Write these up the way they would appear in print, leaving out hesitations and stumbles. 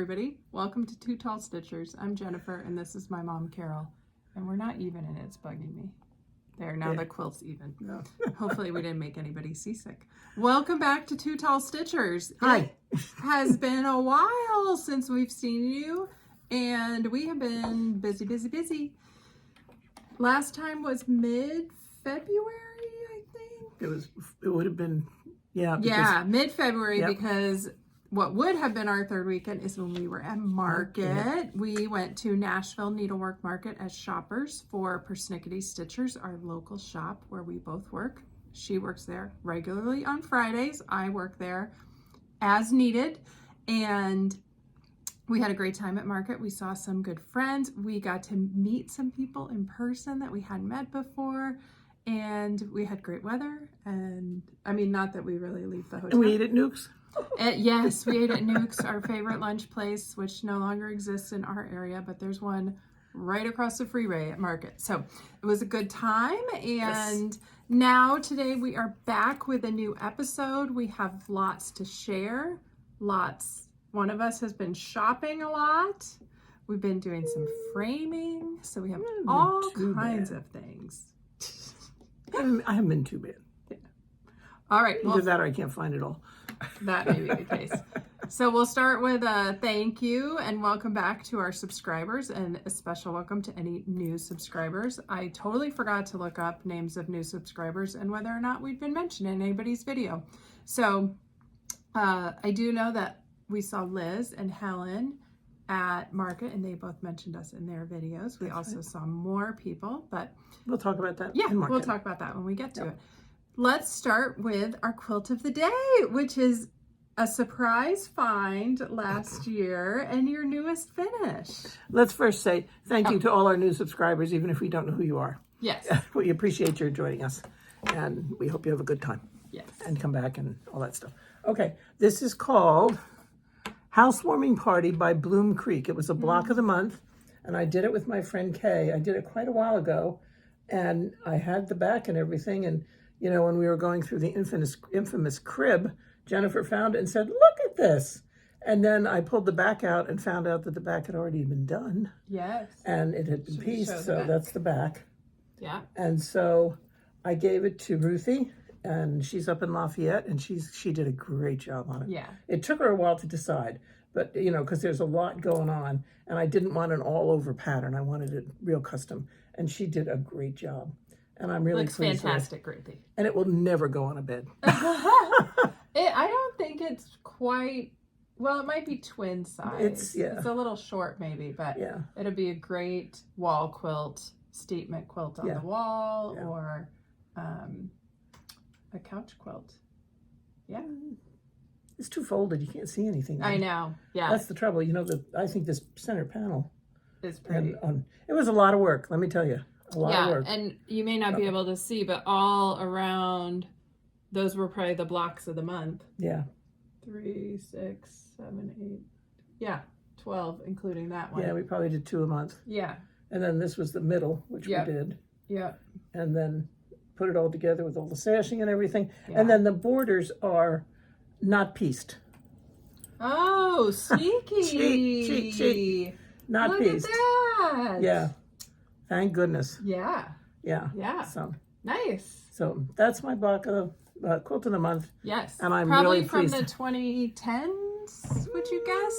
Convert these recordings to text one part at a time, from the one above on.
everybody. Welcome to Two Tall Stitchers. I'm Jennifer, and this is my mom, Carol. And we're not even, and it's bugging me. There, now the quilt's even. No. Hopefully we didn't make anybody seasick. Welcome back to Two Tall Stitchers. Hi. It has been a while since we've seen you, and we have been busy. Last time was mid-February, I think. It would have been, yeah. Yeah, mid-February, Yep. because what would have been our third weekend is when we were at market. Yeah. We went to Nashville Needlework Market as shoppers for Persnickety Stitchers, our local shop where we both work. She works there regularly on Fridays. I work there as needed. And we had a great time at market. We saw some good friends. We got to meet some people in person that we hadn't met before. And we had great weather. And I mean, not that we really leave the hotel. And we ate at Nuke's. Yes, we ate at Nuke's, our favorite lunch place, which no longer exists in our area, but there's one right across the freeway at Market. So it was a good time. And now today we are back with a new episode. We have lots to share. One of us has been shopping a lot. We've been doing some framing. So we have all kinds of things. I haven't been too bad. Yeah. All right. Either that or I can't find it all. That may be the case. So we'll start with a thank you and welcome back to our subscribers, and a special welcome to any new subscribers. I totally forgot to look up names of new subscribers and whether or not we've been mentioned in anybody's video. So I do know that we saw Liz and Helen at market, and they both mentioned us in their videos. We also saw more people, but we'll talk about that. Yeah, in market. we'll talk about that when we get to it. Let's start with our quilt of the day, which is a surprise find last year and your newest finish. Let's first say thank you to all our new subscribers, even if we don't know who you are. Yes. We appreciate your joining us, and we hope you have a good time. Yes. And come back and all that stuff. Okay, this is called Housewarming Party by Bloom Creek. It was a block of the month, and I did it with my friend Kay. I did it quite a while ago, and I had the back and everything, and you know, when we were going through the infamous crib, Jennifer found it and said, look at this. And then I pulled the back out and found out that the back had already been done. Yes. And it had been pieced, so that's the back. Yeah. And so I gave it to Ruthie, and she's up in Lafayette, and she did a great job on it. Yeah. It took her a while to decide, but you know, because there's a lot going on, and I didn't want an all-over pattern. I wanted it real custom, and she did a great job. And I'm really Looks pleased fantastic, Ruthie. And it will never go on a bed. I don't think it's quite, well, it might be twin size. It's a little short maybe, but it'll be a great wall quilt, statement quilt on the wall, or a couch quilt. Yeah. It's too folded. You can't see anything. I know. Yeah. That's the trouble. You know, I think this center panel is pretty. And, it was a lot of work, let me tell you. A lot of work. And you may not be able to see, but all around, those were probably the blocks of the month. Yeah. 3, 6, 7, 8. Yeah, 12, including that one. Yeah, we probably did 2 a month. Yeah. And then this was the middle, which we did. Yeah. And then put it all together with all the sashing and everything. Yeah. And then the borders are not pieced. Oh, sneaky. cheek. Not pieced. Look at that. Yeah. Thank goodness. Yeah. Yeah. Yeah. So nice. So that's my block of quilt of the month. Yes. And I'm probably really pleased. From the 2010s, would you guess?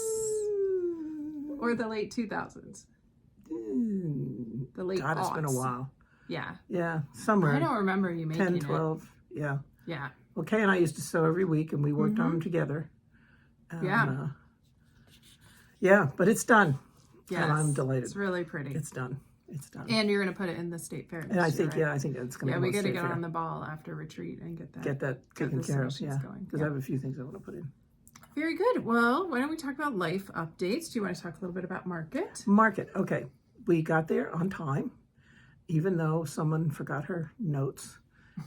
Or the late 2000s? The late God, it's been a while. Yeah. Yeah. Somewhere. I don't remember you making 10, 12. It. Yeah. Yeah. Well, Kay and I used to sew every week, and we worked on them together. Yeah, but it's done. Yes. And I'm delated. It's really pretty. It's done. It's done. And you're going to put it in the state fair. And I think, I think it's going to be we got to get on the ball after retreat and get that taken care of. Yeah. Going. Because I have a few things I want to put in. Very good. Well, why don't we talk about life updates? Do you want to talk a little bit about market? Market. Okay. We got there on time, even though someone forgot her notes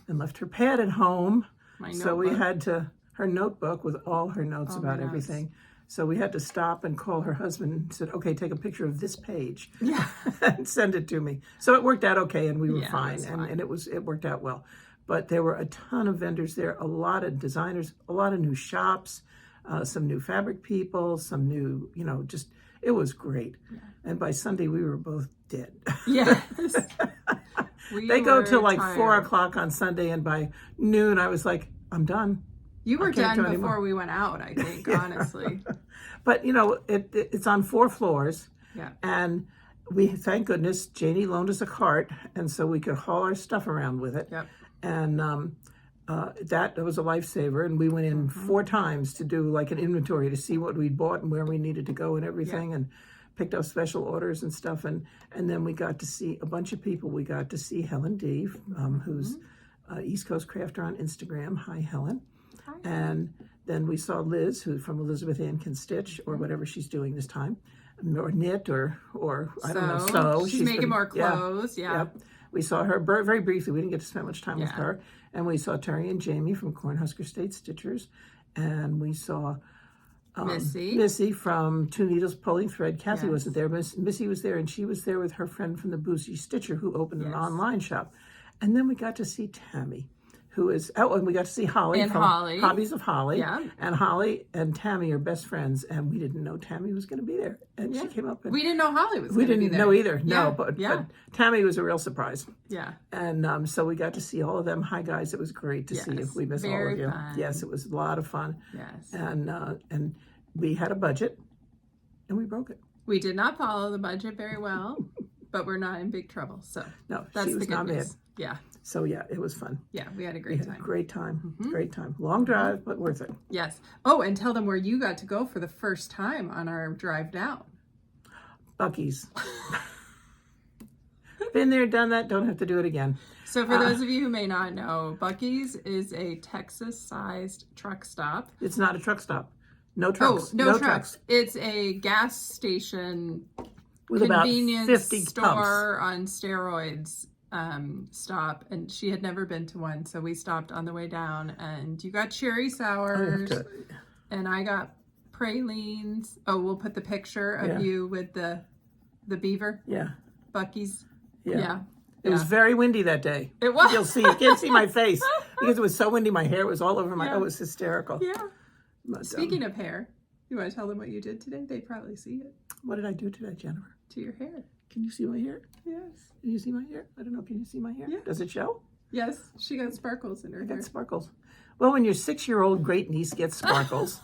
and left her pad at home. So we had to, her notebook with all her notes about everything. So we had to stop and call her husband and said, okay, take a picture of this page and send it to me. So it worked out okay, and we were fine. And it worked out well. But there were a ton of vendors there, a lot of designers, a lot of new shops, some new fabric people, some new, just, it was great. Yeah. And by Sunday, we were both dead. Yes. They go till like tired. 4 o'clock on Sunday, and by noon, I was like, I'm done. You were done before anymore. we went out, I think, honestly. But, it's on 4 floors. Yeah. And we, thank goodness, Janie loaned us a cart, and so we could haul our stuff around with it. Yep. And that was a lifesaver. And we went in 4 times to do like an inventory to see what we'd bought and where we needed to go and everything, and picked up special orders and stuff. And then we got to see a bunch of people. We got to see Helen D, who's East Coast Crafter on Instagram. Hi, Helen. Hi. And then we saw Liz, who's from Elizabeth Ann Can Stitch, or whatever she's doing this time, or knit, or I don't know, sew. She's making more clothes. Yeah. Yep. We saw her very briefly. We didn't get to spend much time with her. And we saw Terry and Jamie from Cornhusker State Stitchers. And we saw Missy from Two Needles Pulling Thread. Kathy wasn't there, but Missy was there, and she was there with her friend from the Boozy Stitcher, who opened an online shop. And then we got to see Tammy, who is, and we got to see Holly and from Holly. Hobbies of Holly. Yeah. And Holly and Tammy are best friends, and we didn't know Tammy was going to be there. And she came up. And we didn't know Holly was we going to be didn't there. know either. Yeah. No, but Tammy was a real surprise. Yeah. And so we got to see all of them. Hi, guys. It was great to see you. We miss all of you. Fun. Yes, it was a lot of fun. Yes. And we had a budget, and we broke it. We did not follow the budget very well, but we're not in big trouble. So no, that's she was the good not news. mad. Yeah. So it was fun. Yeah, we had a great time. Great time. Great time. Long drive, but worth it. Yes. Oh, and tell them where you got to go for the first time on our drive down. Buc-ee's. Been there, done that. Don't have to do it again. So for those of you who may not know, Buc-ee's is a Texas-sized truck stop. It's not a truck stop. No trucks. Oh, no trucks. It's a gas station with about convenience 50 store on steroids stop, and she had never been to one, so we stopped on the way down, and you got cherry sours, and I got pralines. Oh, we'll put the picture of you with the beaver. Yeah. Buc-ee's. Yeah. Yeah. It was very windy that day. It was. You'll see. You can't see my face because it was so windy. My hair was all over my. Oh, it was hysterical. Yeah. But, Speaking of hair, you want to tell them what you did today? They'd probably see it. What did I do today, Jennifer? To your hair. Can you see my hair? Yes. Can you see my hair? I don't know. Can you see my hair? Yeah. Does it show? Yes. She got sparkles in her hair. Got sparkles. Well, when your 6-year-old great niece gets sparkles,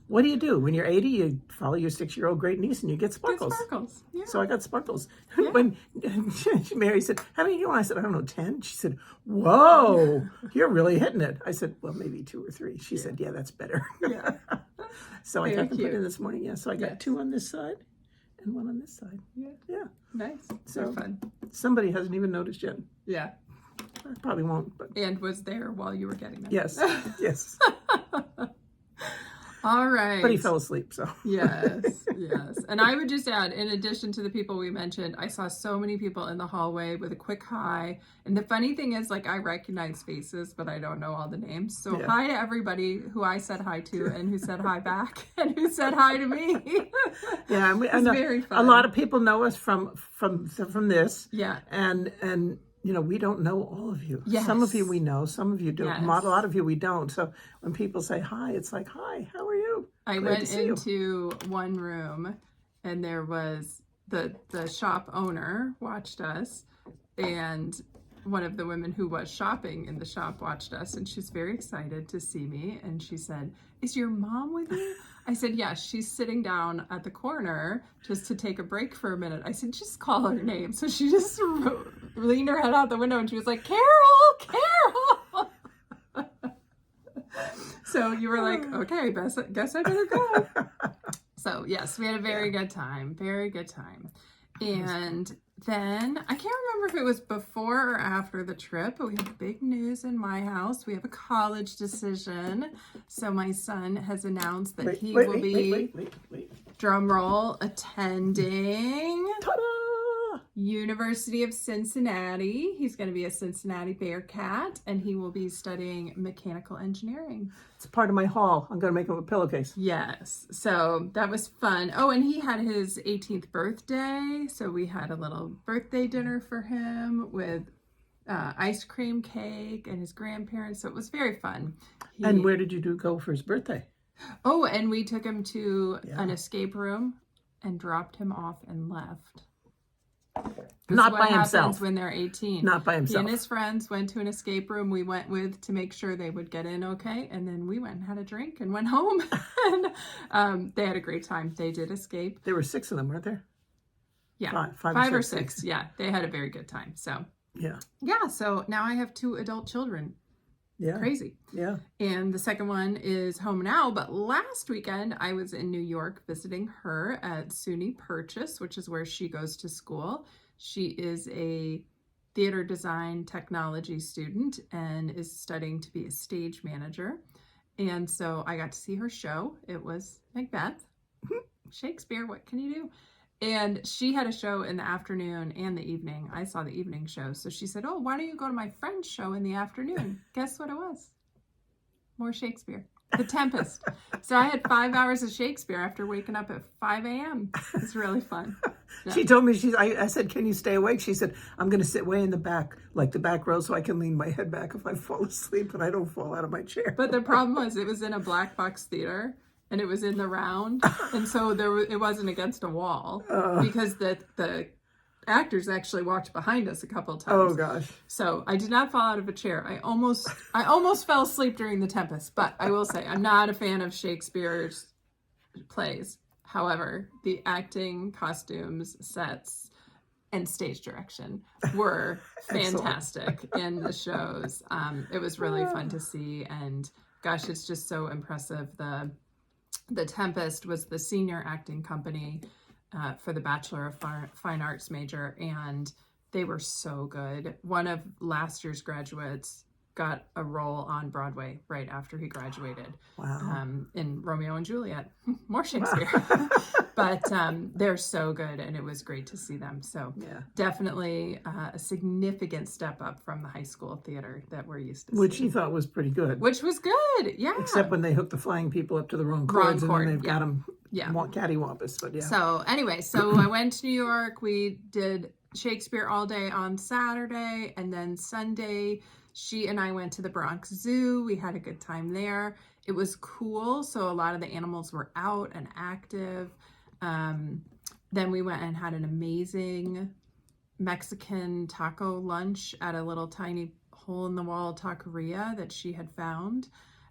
what do? When you're 80, you follow your 6-year-old great niece and you get sparkles. Get sparkles. Yeah. So I got sparkles. Yeah. When Mary said, how many do you want? I said, I don't know, 10. She said, whoa, you're really hitting it. I said, well, maybe 2 or 3. She said, yeah, that's better. Yeah. So I got them put in this morning. Yeah. So I got 2 on this side and 1 on this side. Yeah. Yeah. Nice. So They're fun. Somebody hasn't even noticed yet. Yeah. I probably won't, but And was there while you were getting them. yes. Yes. All right. But he fell asleep, so. Yes, yes. And I would just add, in addition to the people we mentioned, I saw so many people in the hallway with a quick hi. And the funny thing is, like, I recognize faces, but I don't know all the names. So hi to everybody who I said hi to and who said hi back and who said hi to me. Yeah, and it's very fun. A lot of people know us from this. Yeah. And we don't know all of you. Yes. Some of you we know, some of you don't. Yes. A lot of you we don't. So when people say hi, it's like, hi, how are you? I Glad went into one room and there was the shop owner watched us, and one of the women who was shopping in the shop watched us, and she's very excited to see me, and she said, is your mom with you? I said, yes, she's sitting down at the corner just to take a break for a minute. I said, just call her name. So she just leaned her head out the window and she was like, Carol, Carol. So you were like, okay, guess I better go. So yes, we had a very good time. Very good time. And then I can't remember if it was before or after the trip, but we have big news in my house. We have a college decision. So my son has announced that he will be, drum roll, attending University of Cincinnati. He's going to be a Cincinnati Bearcat, and he will be studying mechanical engineering. It's part of my haul. I'm going to make him a pillowcase. Yes. So that was fun. Oh, and he had his 18th birthday. So we had a little birthday dinner for him with ice cream cake and his grandparents. So it was very fun. And where did you go for his birthday? Oh, and we took him to Yeah. an escape room and dropped him off and left. Not what by happens himself. He they're 18. Not by He himself. and his friends went to an escape room we went with to make sure they would get in okay, and then we went and had a drink and went home. And they had a great time. They did escape. There were 6 of them, weren't there? Yeah, Five or six. Yeah, they had a very good time. So yeah. So now I have 2 adult children. Yeah. Crazy. Yeah. And the second one is home now. But last weekend, I was in New York visiting her at SUNY Purchase, which is where she goes to school. She is a theater design technology student and is studying to be a stage manager. And so I got to see her show. It was Macbeth. Shakespeare, what can you do? And she had a show in the afternoon and the evening. I saw the evening show. So she said, oh, why don't you go to my friend's show in the afternoon? Guess what it was? More Shakespeare. The Tempest. So I had 5 hours of Shakespeare after waking up at 5 a.m. It's really fun. Yeah. She told me, I said, can you stay awake? She said, I'm going to sit way in the back, like the back row, so I can lean my head back if I fall asleep and I don't fall out of my chair. But the problem was it was in a black box theater. And it was in the round, and so it wasn't against a wall because the actors actually walked behind us a couple of times. Oh gosh! So I did not fall out of a chair. I almost fell asleep during The Tempest. But I will say I'm not a fan of Shakespeare's plays. However, the acting, costumes, sets, and stage direction were fantastic in the shows. It was really fun to see, and gosh, it's just so impressive. The Tempest was the senior acting company for the Bachelor of Fine Arts major, and they were so good. One of last year's graduates got a role on Broadway right after he graduated. Wow. In Romeo and Juliet. More Shakespeare. But they're so good, and it was great to see them. So definitely a significant step up from the high school theater that we're used to seeing. Which he thought was pretty good. Which was good, yeah. Except when they hooked the flying people up to the wrong cords, and then they've got them cattywampus. But So anyway, so I went to New York. We did Shakespeare all day on Saturday, and then Sunday she and I went to the Bronx Zoo. We had a good time there. It was cool. So a lot of the animals were out and active. Then we went and had an amazing Mexican taco lunch at a little tiny hole-in-the-wall taqueria that she had found.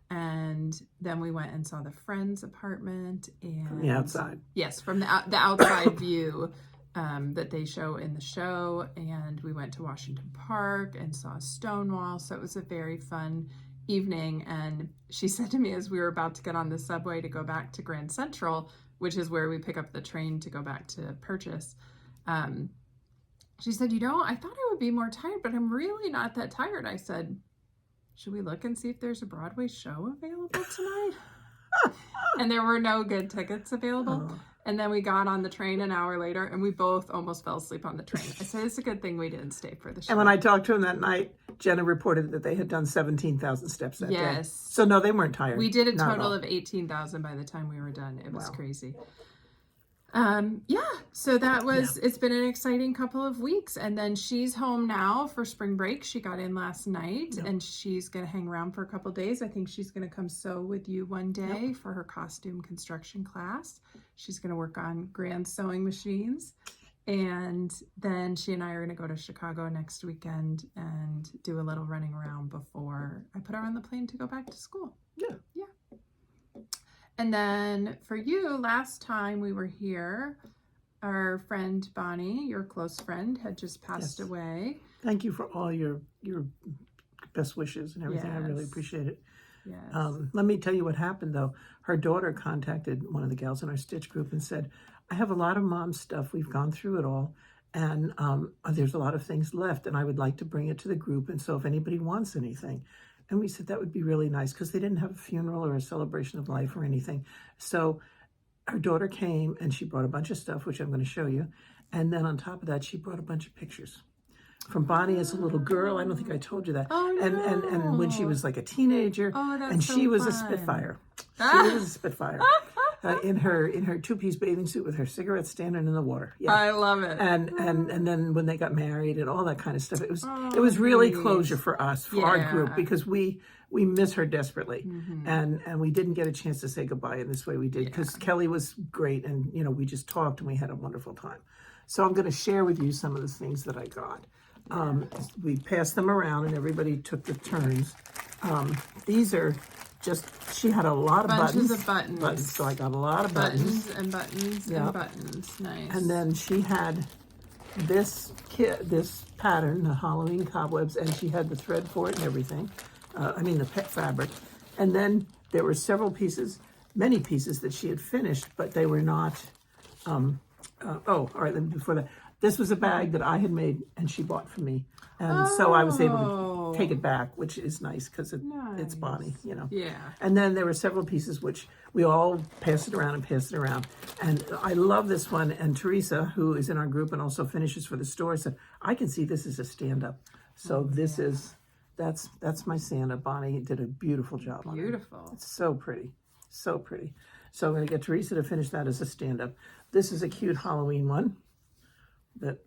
And then we went and saw the friend's apartment. And from the outside. Yes, from the outside view. That they show in the show, and we went to Washington Park and saw Stonewall. So it was a very fun evening. And she said to me as we were about to get on the subway to go back to Grand Central, which is where we pick up the train to go back to Purchase, she said, I thought I would be more tired, but I'm really not that tired. I said, should we look and see if there's a Broadway show available tonight? And there were no good tickets available. Oh. And then we got on the train an hour later, and we both almost fell asleep on the train. I said, it's a good thing we didn't stay for the show. And when I talked to him that night, Jenna reported that they had done 17,000 steps that day. Yes. So no, they weren't tired. We did a total of 18,000 by the time we were done. It was crazy. So that was, it's been an exciting couple of weeks. And then she's home now for spring break. She got in last night, and she's going to hang around for a couple of days. I think she's going to come sew with you one day for her costume construction class. She's going to work on grand sewing machines. And then she and I are going to go to Chicago next weekend and do a little running around before I put her on the plane to go back to school. Yeah. And then for you, last time we were here, our friend Bonnie, your close friend, had just passed away. Thank you for all your best wishes and everything. I really appreciate it. Yes. Let me tell you what happened, though. Her daughter contacted one of the gals in our stitch group and said, I have a lot of mom's stuff. We've gone through it all. And there's a lot of things left, and I would like to bring it to the group. And so if anybody wants anything. And we said that would be really nice because they didn't have a funeral or a celebration of life or anything. So her daughter came and she brought a bunch of stuff, which I'm going to show you. And then on top of that, she brought a bunch of pictures from Bonnie as a little girl. I don't think I told you that. Oh, no. And when she was like a teenager. Oh, that's and so she was fun. a Spitfire. She was a Spitfire. in her two-piece bathing suit with her cigarette standing in the water. Yeah. I love it. And then when they got married and all that kind of stuff, it was really closure for us, for our group, because we miss her desperately, and we didn't get a chance to say goodbye in this way we did, because Kelly was great, and we just talked and we had a wonderful time. So I'm going to share with you some of the things that I got. We passed them around and everybody took the turns. These are just, she had a lot of Bunches buttons. of buttons. So I got a lot of buttons. And buttons and buttons. Nice. And then she had this pattern, the Halloween cobwebs, and she had the thread for it and everything. The pet fabric. And then there were many pieces that she had finished, but they were not, all right, then before that, this was a bag that I had made and she bought for me. And so I was able to take it back, which is nice because it's Bonnie, Yeah. And then there were several pieces which we all passed it around. And I love this one. And Teresa, who is in our group and also finishes for the store, said, I can see this is a stand-up. So that's my Santa. Bonnie did a beautiful job on it. Beautiful. It's so pretty. So pretty. So I'm going to get Teresa to finish that as a stand-up. This is a cute Halloween one that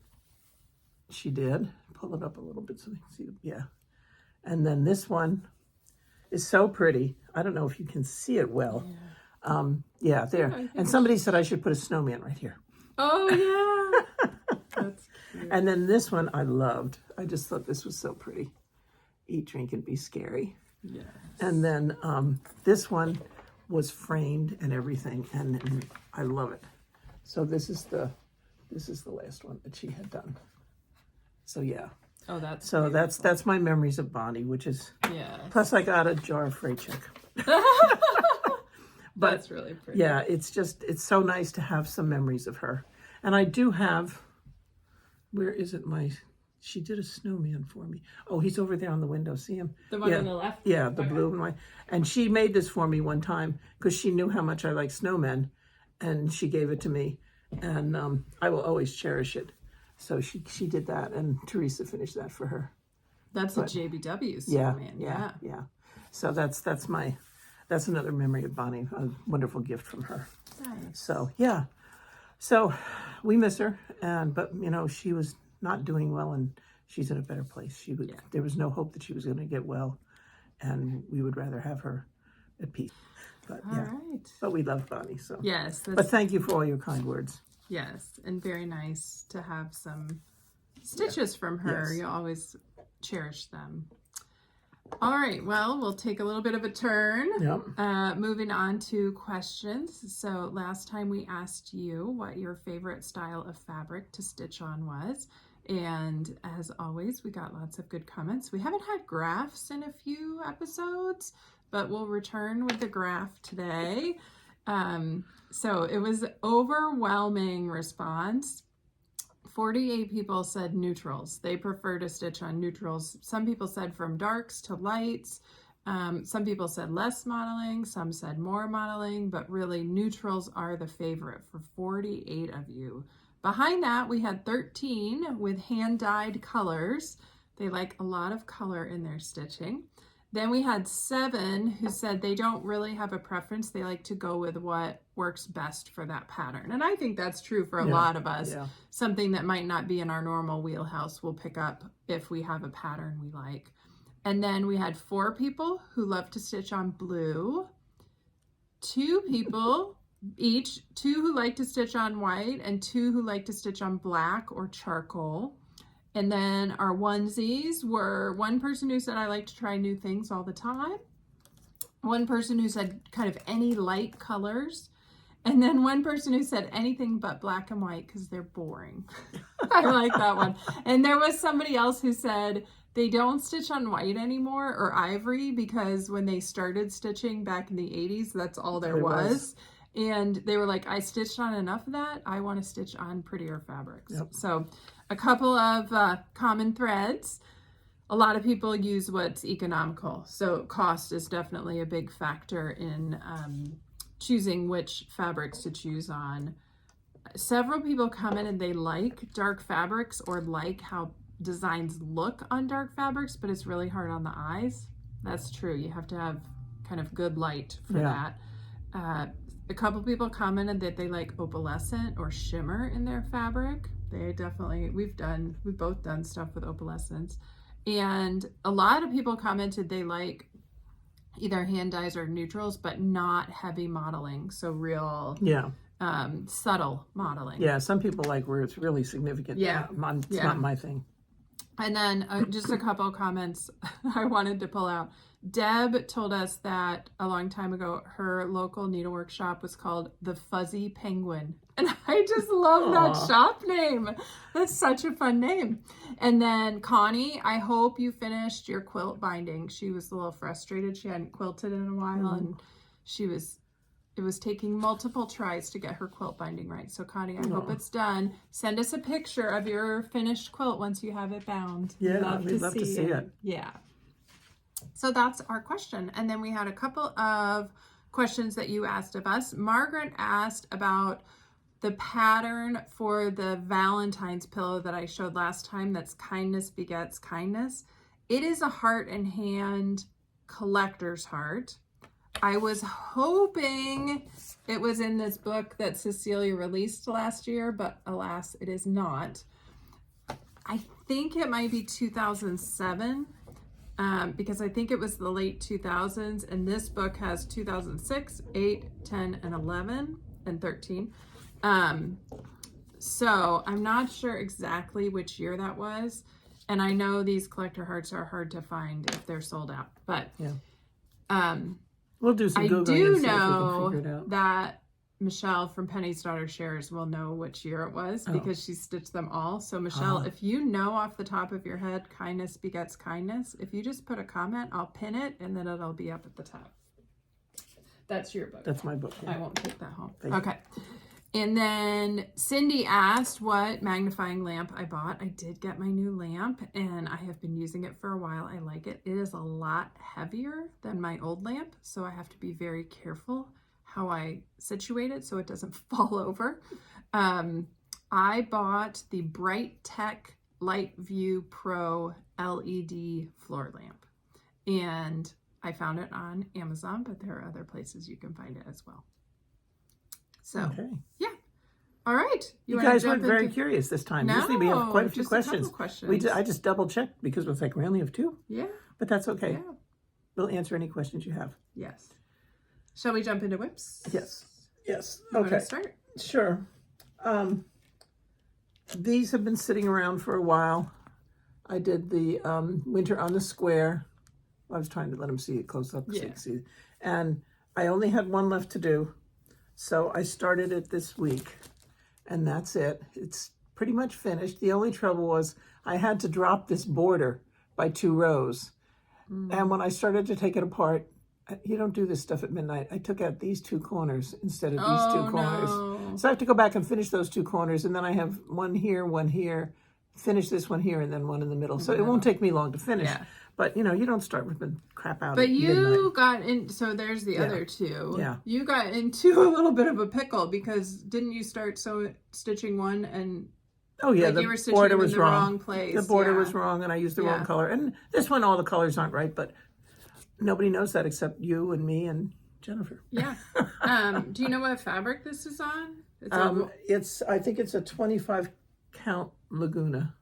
she did. Pull it up a little bit so you can see. Yeah. And then this one is so pretty. I don't know if you can see it well. Yeah, there. And somebody said I should put a snowman right here. Oh, yeah. That's cute. And then this one I loved. I just thought this was so pretty. Eat, drink, and be scary. Yes. And then this one was framed and everything, and I love it. So this is the last one that she had done. So yeah. Oh, that's that's my memories of Bonnie, which is plus I got a jar of freight check. But that's really pretty. Yeah, it's so nice to have some memories of her. And I do have, where is it, she did a snowman for me. Oh, he's over there on the window. See him? The one on the left? Yeah, the blue and white. And she made this for me one time because she knew how much I like snowmen, and she gave it to me. And I will always cherish it. So she did that, and Teresa finished that for her. That's a JBW snowman. Yeah. So that's another memory of Bonnie, a wonderful gift from her. Nice. So yeah. So we miss her, but she was not doing well, and she's in a better place. There was no hope that she was going to get well, and we would rather have her at peace. But all right. But we love Bonnie, so yes. But thank you for all your kind words. Yes, and very nice to have some stitches from her. Yes. You always cherish them. All right, well, we'll take a little bit of a turn. Yep. Moving on to questions. So last time we asked you what your favorite style of fabric to stitch on was. And as always, we got lots of good comments. We haven't had graphs in a few episodes, but we'll return with the graph today. So it was overwhelming response. 48 people said neutrals. They prefer to stitch on neutrals. Some people said from darks to lights. Some people said less modeling. Some said more modeling, but really neutrals are the favorite for 48 of you. Behind that, we had 13 with hand-dyed colors. They like a lot of color in their stitching. Then we had 7 who said they don't really have a preference. They like to go with what works best for that pattern. And I think that's true for a lot of us. Yeah. Something that might not be in our normal wheelhouse we'll pick up if we have a pattern we like. And then we had 4 people who love to stitch on blue, 2 people each, 2 who like to stitch on white, and 2 who like to stitch on black or charcoal. And then our onesies were 1 person who said, I like to try new things all the time. 1 person who said kind of any light colors. And then 1 person who said anything but black and white because they're boring. I like that one. And there was somebody else who said they don't stitch on white anymore or ivory because when they started stitching back in the 80s, that's all there was. And they were like, I stitched on enough of that. I want to stitch on prettier fabrics. Yep. So a couple of common threads. A lot of people use what's economical. So cost is definitely a big factor in choosing which fabrics to choose on. Several people commented they like dark fabrics or like how designs look on dark fabrics, but it's really hard on the eyes. That's true. You have to have kind of good light for that. A couple people commented that they like opalescent or shimmer in their fabric. They definitely, we've both done stuff with opalescence. And a lot of people commented they like either hand dyes or neutrals, but not heavy modeling. So real, subtle modeling. Yeah, some people like where it's really significant. Yeah. It's not my thing. And then just a couple of comments I wanted to pull out. Deb told us that a long time ago, her local needlework shop was called the Fuzzy Penguin. And I just love that shop name. That's such a fun name. And then Connie, I hope you finished your quilt binding. She was a little frustrated. She hadn't quilted in a while and it was taking multiple tries to get her quilt binding right. So Connie, I hope it's done. Send us a picture of your finished quilt once you have it bound. Yeah, we'd love to see it. Yeah. So that's our question. And then we had a couple of questions that you asked of us. Margaret asked about the pattern for the Valentine's pillow that I showed last time. That's kindness begets kindness. It is a heart and hand collector's heart. I was hoping it was in this book that Cecilia released last year, but alas, it is not. I think it might be 2007. Because I think it was the late 2000s, and this book has 2006, 8, 10, and 11, and 13. So I'm not sure exactly which year that was, and I know these collector hearts are hard to find if they're sold out, but we'll do some Googling. I do and see if we can know figure it out. that Michelle from Penny's Daughter Shares will know which year it was because she stitched them all. So Michelle, if you know off the top of your head, kindness begets kindness, if you just put a comment, I'll pin it and then it'll be up at the top. That's your book. That's my book. Yeah. I won't take that home. Thank you. And then Cindy asked what magnifying lamp I bought. I did get my new lamp and I have been using it for a while. I like it. It is a lot heavier than my old lamp, so I have to be very careful how I situate it so it doesn't fall over. I bought the Bright Tech Light View Pro LED floor lamp, and I found it on Amazon, but there are other places you can find it as well. So, yeah. All right. You guys weren't very curious this time. No, usually we have quite a few questions. A couple questions. I just double checked because it was like, we only have 2? Yeah. But that's okay. Yeah. We'll answer any questions you have. Yes. Shall we jump into whips? Yes. Yes. You okay. want to start? Sure. These have been sitting around for a while. I did the Winter on the Square. I was trying to let them see it close up. So you can see. And I only had one left to do. So I started it this week. And that's it. It's pretty much finished. The only trouble was I had to drop this border by 2 rows. And when I started to take it apart, you don't do this stuff at midnight. I took out these 2 corners instead of these 2 corners. No. So I have to go back and finish those 2 corners. And then I have one here, finish this one here, and then one in the middle. So it won't take me long to finish. Yeah. But, you don't start ripping crap out But at you midnight. got in, so there's the other 2. Yeah. You got into a little bit of a pickle because didn't you start stitching one and Oh, yeah, you were the stitching border them in was the wrong. wrong place. The border was wrong, and I used the wrong color. And this one, all the colors aren't right, but nobody knows that except you and me and Jennifer. Yeah. Do you know what fabric this is on? I think it's a 25 count Lugana.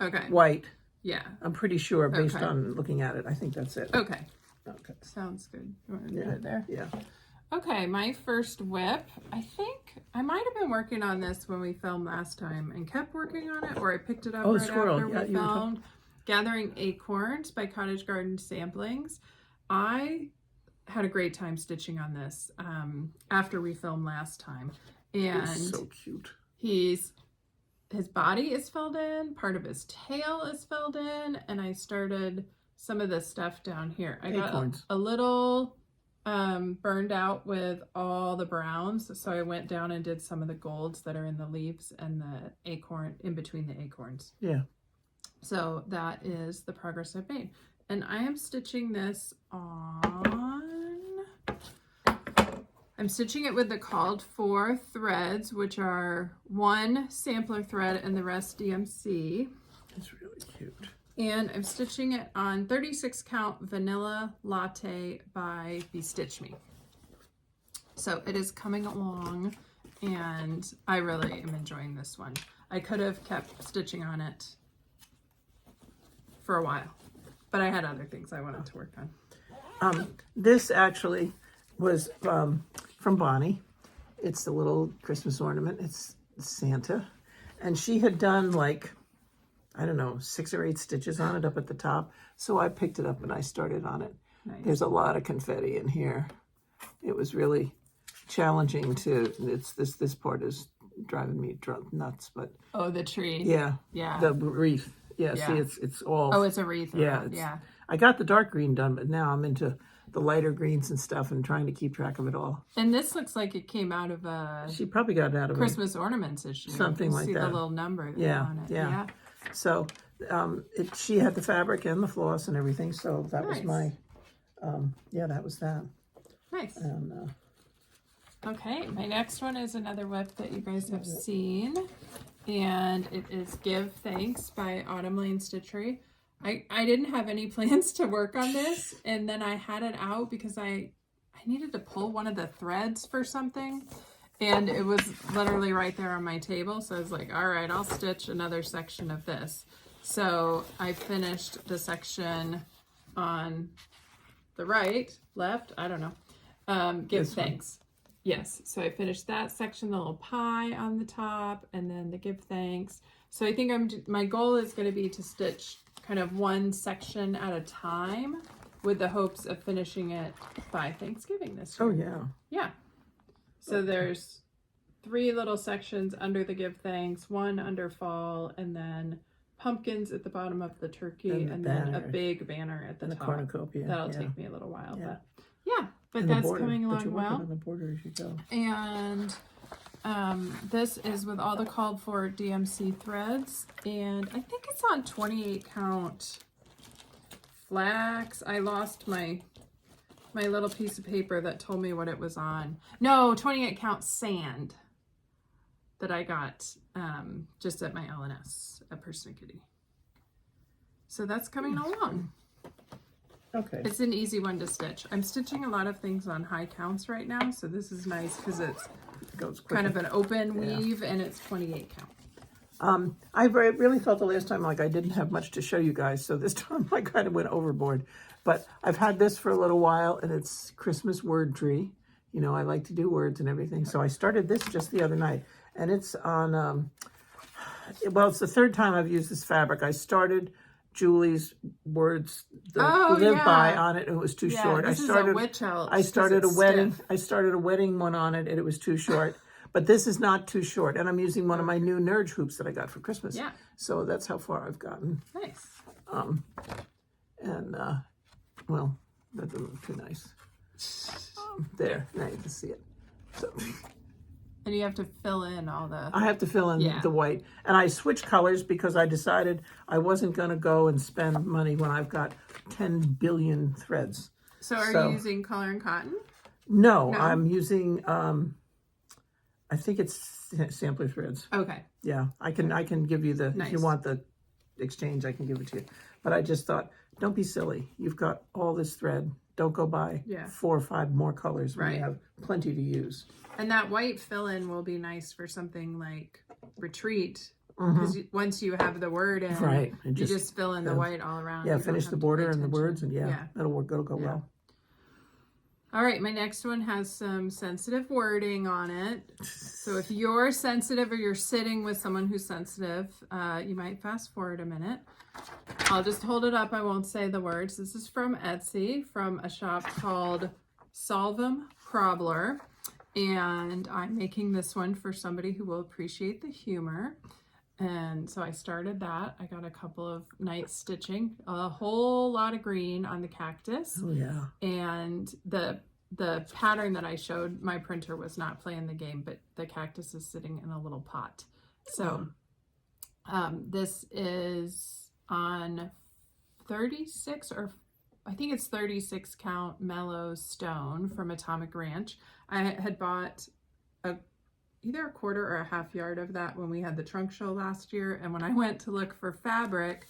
Okay. White. Yeah. I'm pretty sure based on looking at it. I think that's it. Okay. Okay. Sounds good. You want to put it there? Yeah. Okay, my first whip. I think I might have been working on this when we filmed last time and kept working on it, or I picked it up right after we filmed. Gathering Acorns by Cottage Garden Samplings. I had a great time stitching on this after we filmed last time. And it's so cute. His body is filled in, part of his tail is filled in, and I started some of this stuff down here. I got a little burned out with all the browns, so I went down and did some of the golds that are in the leaves and the acorn, in between the acorns. Yeah. So that is the progress I've made. And I am stitching this on... I'm stitching it with the called for threads, which are 1 sampler thread and the rest DMC. It's really cute. And I'm stitching it on 36 count Vanilla Latte by Bestitch Me. So it is coming along, and I really am enjoying this one. I could have kept stitching on it for a while, but I had other things I wanted to work on. This actually was from Bonnie. It's the little Christmas ornament. It's Santa. And she had done like, I don't know, 6 or 8 stitches on it up at the top. So I picked it up and I started on it. Nice. There's a lot of confetti in here. It was really challenging to, this part is driving me nuts, but. Oh, the tree. Yeah. Yeah. The wreath. Yeah, Yeah. see, it's all. Oh, it's a wreath. Yeah. Yeah. I got the dark green done, but now I'm into the lighter greens and stuff and trying to keep track of it all. And this looks like it came out of a She probably got it out of Christmas ornaments issue. Something like see that. the little number there Yeah, on it. yeah. So she had the fabric and the floss and everything. So that was Nice. my, that was that. Nice. And Okay, my next one is another whip that you guys have seen, and it is Give Thanks by Autumn Lane Stitchery. I didn't have any plans to work on this, and then I had it out because I needed to pull one of the threads for something, and it was literally right there on my table, so I was like, all right, I'll stitch another section of this. So I finished the section on the left, I don't know, Give Thanks. Yes, so I finished that section, the little pie on the top, and then the Give Thanks. So I think my goal is going to be to stitch kind of one section at a time with the hopes of finishing it by Thanksgiving this year. oh yeah. Yeah. So there's 3 little sections under the Give Thanks, 1 under fall, and then pumpkins at the bottom of the turkey, and then a big banner at the And the top. cornucopia. That'll take me a little while, Yeah. but yeah. But And the that's border, coming but along you're working well. on the border as you go. And this is with all the called for DMC threads, and I think it's on 28 count flax. I lost my little piece of paper that told me what it was on. No, 28 count sand that I got just at my LNS at Persnickety. So that's coming along. Okay. It's an easy one to stitch. I'm stitching a lot of things on high counts right now, so this is nice because it's It goes quicker. kind of an open weave, and it's 28 count. I really felt the last time like I didn't have much to show you guys, so this time I kind of went overboard. But I've had this for a little while, and it's Christmas word tree. You know, I like to do words and everything, so I started this just the other night, and it's on. Well, it's the 3rd time I've used this fabric. I started Julie's words, the live by on it. It was too short. This is a witch elf. I started a wedding. Stiff. I started a wedding one on it, and it was too short. But this is not too short, and I'm using one of my new Nurge hoops that I got for Christmas. Yeah. So that's how far I've gotten. Nice. Well, that doesn't look too nice. There, now you can see it. So And you have to fill in all the... I have to fill in the white. And I switched colors because I decided I wasn't going to go and spend money when I've got 10 billion threads. So are you using color and cotton? No, I'm using, I think it's sampler threads. Okay. Yeah, I can give you the, if you want the exchange, I can give it to you. But I just thought, don't be silly. You've got all this thread. Don't go buy 4 or 5 more colors when you have plenty to use. And that white fill-in will be nice for something like retreat. Because once you have the word in, you just fill in the white all around. Yeah, finish the border and the words, and that'll work. It'll go well. All right, my next one has some sensitive wording on it. So if you're sensitive or you're sitting with someone who's sensitive, you might fast forward a minute. I'll just hold it up. I won't say the words. This is from Etsy, from a shop called Solvum Probler. And I'm making this one for somebody who will appreciate the humor. And so I started that. I got a couple of nights stitching, a whole lot of green on the cactus. Oh yeah. And the pattern that I showed, my printer was not playing the game, but the cactus is sitting in a little pot. So this is on 36 or I think it's 36 count mellow stone from Atomic Ranch. I had bought either a quarter or a half yard of that when we had the trunk show last year. And when I went to look for fabric,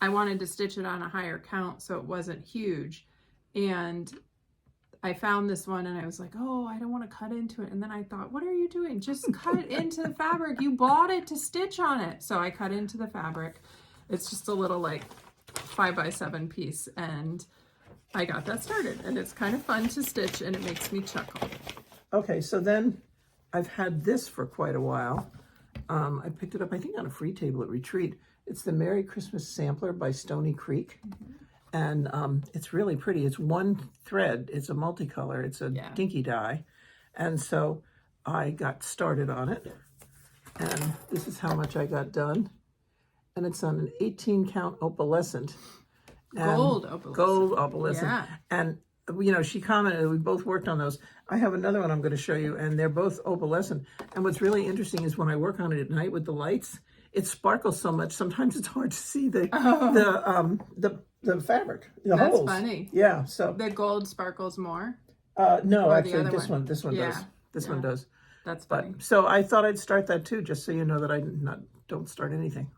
I wanted to stitch it on a higher count so it wasn't huge. And I found this one and I was like, oh, I don't want to cut into it. And then I thought, what are you doing? Just cut into the fabric. You bought it to stitch on it. So I cut into the fabric. It's just a little like 5x7 piece. And I got that started. And it's kind of fun to stitch and it makes me chuckle. Okay, so then I've had this for quite a while. I picked it up, I think, on a free table at Retreat. It's the Merry Christmas Sampler by Stony Creek. And it's really pretty. It's one thread. It's a multicolor. It's a dinky dye. And so I got started on it. And this is how much I got done. And it's on an 18 count opalescent. Gold opalescent. Gold opalescent. Yeah. And, you know, she commented, we both worked on those. I have another one I'm going to show you, and they're both opalescent. And what's really interesting is when I work on it at night with the lights, it sparkles so much. Sometimes it's hard to see the fabric, the That's holes. funny. Yeah. So the gold sparkles more. no, Or actually, the other this one does. This one does. That's But funny. so I thought I'd start that too, just so you know that I don't start anything.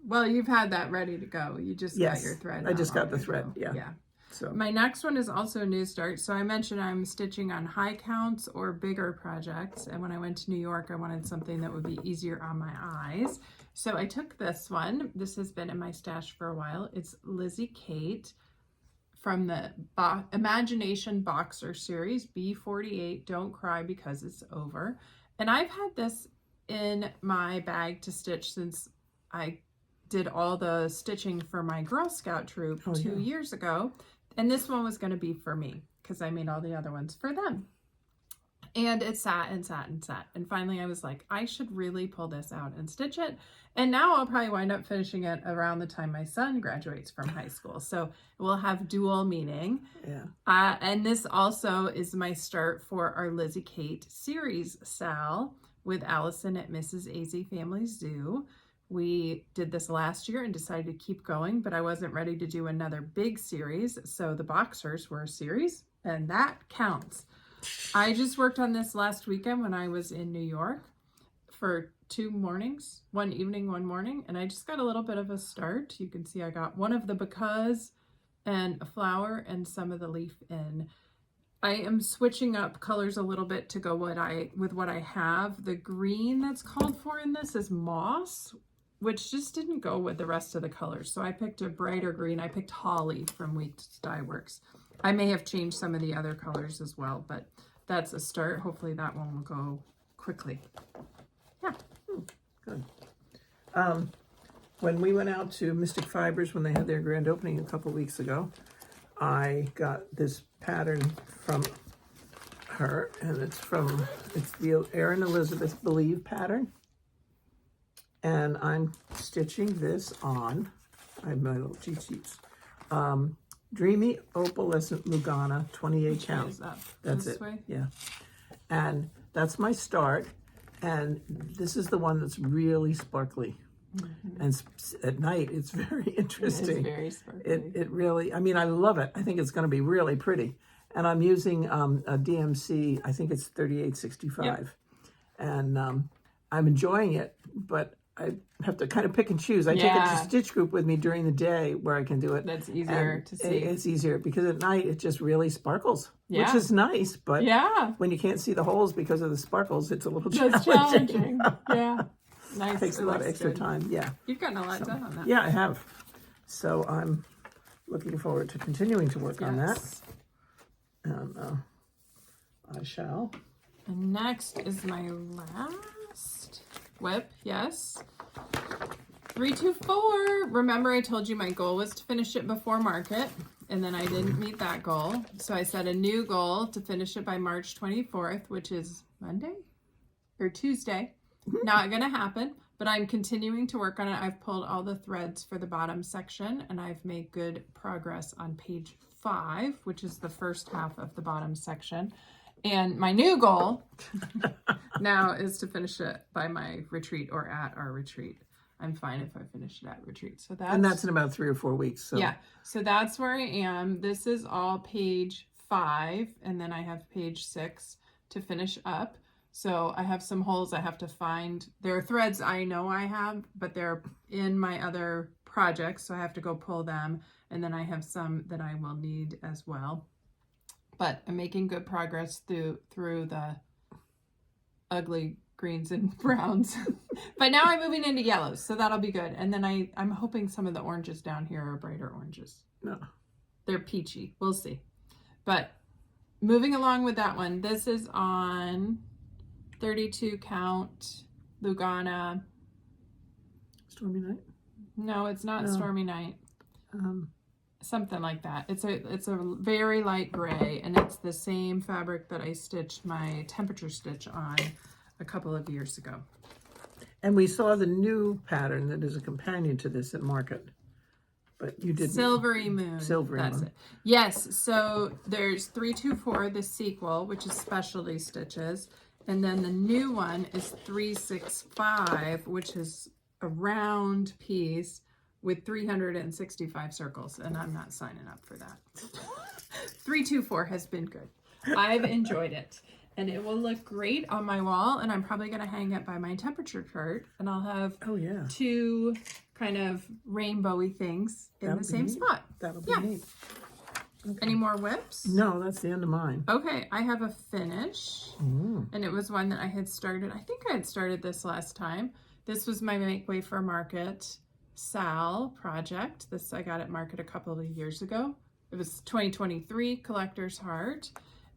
Well, you've had that ready to go. You just got your thread. I just got the long thread. ago. Yeah. So My next one is also a new start. So I mentioned I'm stitching on high counts or bigger projects. And when I went to New York, I wanted something that would be easier on my eyes. So I took this one. This has been in my stash for a while. It's Lizzie Kate from the Imagination Boxer series, B48, Don't Cry Because It's Over. And I've had this in my bag to stitch since I did all the stitching for my Girl Scout troop 2 years ago. And this one was going to be for me because I made all the other ones for them. And it sat and sat and sat. And finally I was like, I should really pull this out and stitch it. And now I'll probably wind up finishing it around the time my son graduates from high school. So it will have dual meaning. yeah. And this also is my start for our Lizzie Kate series, Sal, with Allison at Mrs. AZ Family Zoo. We did this last year and decided to keep going, but I wasn't ready to do another big series. So the boxers were a series, and that counts. I just worked on this last weekend when I was in New York for 2 mornings, one evening, one morning, and I just got a little bit of a start. You can see I got one of the because and a flower and some of the leaf in. I am switching up colors a little bit to go with what I have. The green that's called for in this is moss, which just didn't go with the rest of the colors. So I picked a brighter green. I picked Holly from Weeks Dye Works. I may have changed some of the other colors as well, but that's a start. Hopefully that one will go quickly. Yeah. Good. When we went out to Mystic Fibers when they had their grand opening a couple weeks ago, I got this pattern from her, and it's the Erin Elizabeth Believe pattern. And I'm stitching this on, I have my little cheat sheets. Dreamy Opalescent Lugana, 28 count. That's it. Way? Yeah. And that's my start. And this is the one that's really sparkly. And at night, it's very interesting. It's very sparkly. It really, I mean, I love it. I think it's going to be really pretty. And I'm using a DMC, I think it's 3865. Yep. And I'm enjoying it, but I have to kind of pick and choose. I take it to Stitch Group with me during the day where I can do it. That's easier to see. It's easier because at night it just really sparkles, which is nice. But when you can't see the holes because of the sparkles, it's a little challenging. Yeah. Nice. It takes a lot of extra time. Yeah. You've gotten a lot done on that. Yeah, I have. So I'm looking forward to continuing to work on that. And I shall. And next is my last whip. Yes. 324. Remember I told you my goal was to finish it before market, and then I didn't meet that goal. So I set a new goal to finish it by March 24th, which is Monday or Tuesday. Not gonna happen, but I'm continuing to work on it. I've pulled all the threads for the bottom section, and I've made good progress on page 5, which is the first half of the bottom section. And my new goal now is to finish it by my retreat or at our retreat. I'm fine if I finish it at retreat. So that's in about 3 or 4 weeks. So yeah, so that's where I am. This is all page 5, and then I have page 6 to finish up. So I have some holes I have to find. There are threads I know I have, but they're in my other projects, so I have to go pull them. And then I have some that I will need as well. But I'm making good progress through the ugly greens and browns. But now I'm moving into yellows, so that'll be good. And then I'm hoping some of the oranges down here are brighter oranges. No. They're peachy. We'll see. But moving along with that one, this is on 32 count Lugana. Stormy Night? No, it's not No. Stormy Night. Something like that. It's a very light gray, and it's the same fabric that I stitched my temperature stitch on a couple of years ago. And we saw the new pattern that is a companion to this at Market. But you didn't. Silvery Moon. Silvery That's Moon. it. Yes, so there's 324, the sequel, which is specialty stitches. And then the new one is 365, which is a round piece with 365 circles. And I'm not signing up for that. 324 has been good. I've enjoyed it. And it will look great on my wall. And I'm probably going to hang it by my temperature chart. And I'll have two kind of rainbowy things in the same spot. That'll be neat. Okay. Any more whips? No, that's the end of mine. Okay, I have a finish. And it was one that I had started. I think I had started this last time. This was my Make Way for Market Sal project. This I got at Market a couple of years ago. It was 2023 Collector's Heart.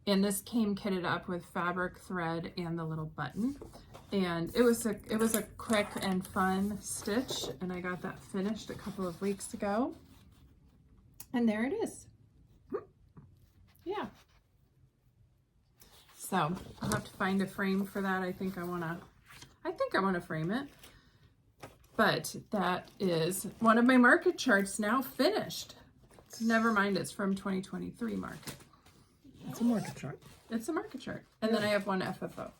And this came kitted up with fabric, thread, and the little button. And it was a quick and fun stitch, and I got that finished a couple of weeks ago. And there it is. Yeah. So I'll have to find a frame for that. I think I wanna frame it. But that is one of my market charts now finished. Never mind, it's from 2023 Market. It's a market chart. It's a market chart. And then I have one FFO.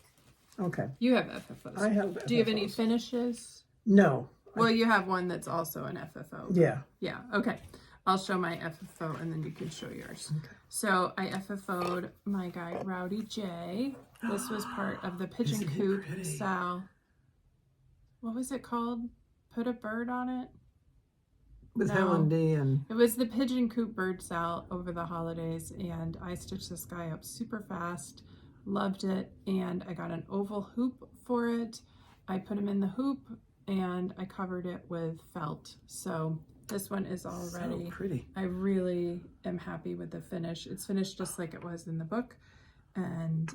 Okay. You have FFOs. I have FFOs. Do you have any finishes? No. Well, you have one that's also an FFO. Yeah. Yeah, okay. I'll show my FFO and then you can show yours. Okay. So I FFO'd my guy, Rowdy J. This was part of the Pigeon Coop Sal. What was it called? Put a bird on it? With Helen D. and... It was the Pigeon Coop bird sal over the holidays, and I stitched this guy up super fast. Loved it, and I got an oval hoop for it. I put him in the hoop, and I covered it with felt. So this one is already so pretty. I really am happy with the finish. It's finished just like it was in the book, and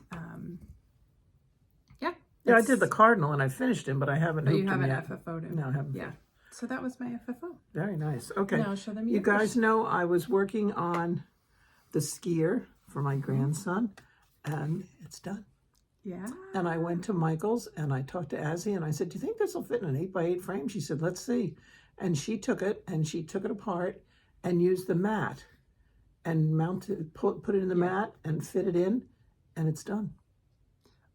yeah, I did the cardinal and I finished him, but I haven't. But you hooped him haven't yet. FFO'd him. No, I haven't. Yeah. So that was my FFO. Very nice. Okay. Now I'll show them You yours. guys know I was working on the skier for my grandson, and it's done. Yeah. And I went to Michael's and I talked to Azzy and I said, "Do you think this will fit in an 8x8 frame?" She said, "Let's see." And she took it apart and used the mat and put it in the mat and fit it in, and it's done.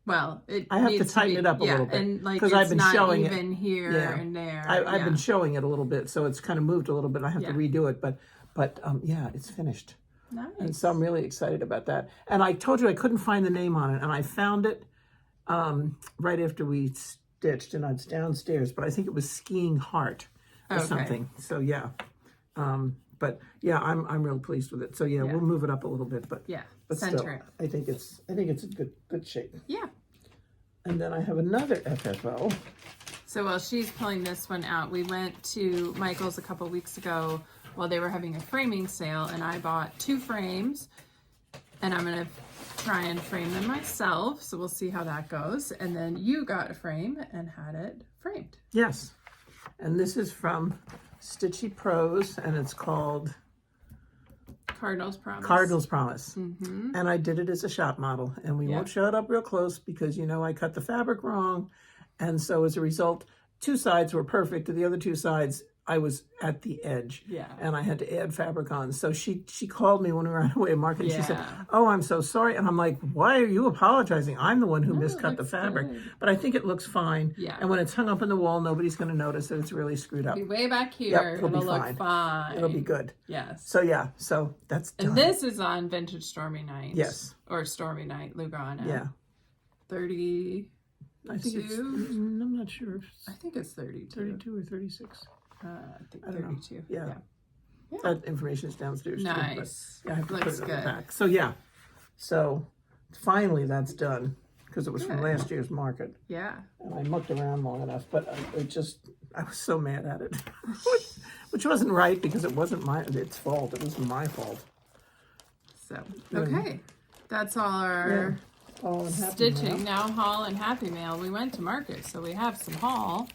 Well, I have to tighten it up a little bit, and like 'cause it's I've been not showing it. even here Yeah. and there. I've been showing it a little bit, so it's kind of moved a little bit. I have to redo it, but yeah, it's finished. Nice. And so I'm really excited about that. And I told you I couldn't find the name on it, and I found it right after we stitched, and it's downstairs. But I think it was Skiing Heart or something. So yeah, but yeah, I'm real pleased with it. So yeah, we'll move it up a little bit, but center still, it. I think it's in good shape. Yeah. And then I have another FFO. So while she's pulling this one out, we went to Michael's a couple weeks ago while they were having a framing sale, and I bought 2 frames, and I'm gonna try and frame them myself. So we'll see how that goes. And then you got a frame and had it framed. Yes, and this is from Stitchy Pros, and it's called Cardinal's Promise. Cardinal's Promise. Mm-hmm. And I did it as a shop model, and we won't show it up real close because, you know, I cut the fabric wrong. And so as a result, 2 sides were perfect. The other 2 sides, I was at the edge. Yeah. And I had to add fabric on. So she called me when we were on our way to market, and she said, Yeah. "Oh, I'm so sorry." And I'm like, "Why are you apologizing? I'm the one who No, it miscut the looks fabric." good. But I think it looks fine. Yeah. And when it's hung up on the wall, nobody's going to notice that it's really screwed up. Be way back here. Yep, it'll be look fine. fine. It'll be good. Yes. So yeah, so that's done. And this is on Vintage Stormy Night. Yes. Or Stormy Night Lugana. Yeah. 30. I think it's, I'm not sure if I think it's 32. 32 or 36. I think I don't know. 32. Yeah. That information is downstairs Nice. too. But yeah, I have to Looks put it in the good. back. So yeah, So finally that's done because it was from last year's market. Yeah. And I mucked around long enough, but I was so mad at it. Which wasn't right because it wasn't its fault. It wasn't my fault. So, okay. That's all our stitching. Now haul and happy mail. We went to market, so we have some haul.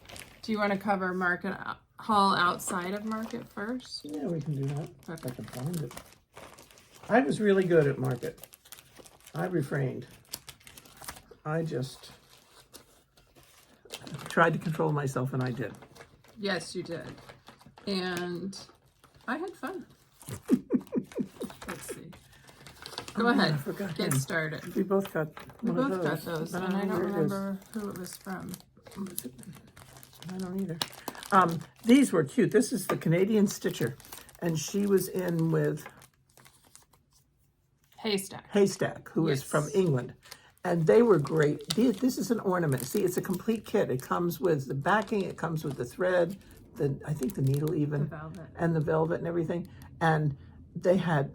Do you want to cover market haul outside of market first? Yeah, we can do that. Okay. If I can find it. I was really good at market. I refrained. I just tried to control myself, and I did. Yes, you did. And I had fun. Let's see. Go ahead. Get started. We both got one of those. We both got those, and I don't remember who it was from. I don't either. These were cute. This is the Canadian Stitcher, and she was in with Haystack, who is from England. And they were great. This is an ornament. See, it's a complete kit. It comes with the backing, it comes with the thread, I think the needle even, and the velvet and everything. And they had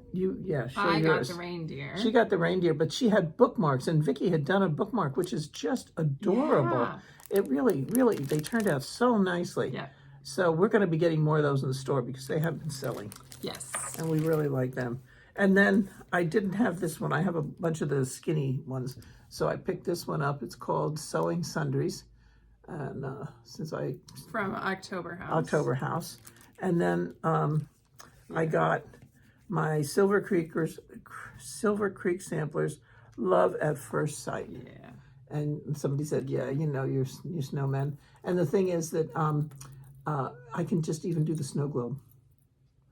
I got the reindeer. She got the reindeer, but she had bookmarks, and Vicki had done a bookmark, which is just adorable. Yeah. It really, they turned out so nicely. Yeah. So we're going to be getting more of those in the store because they have been selling. Yes. And we really like them. And then I didn't have this one. I have a bunch of the skinny ones. So I picked this one up. It's called Sewing Sundries. And from October House. And then I got my Silver Creek Samplers Love at First Sight. Yeah. And somebody said, yeah, you know, you're snowmen. And the thing is that I can just even do the snow globe.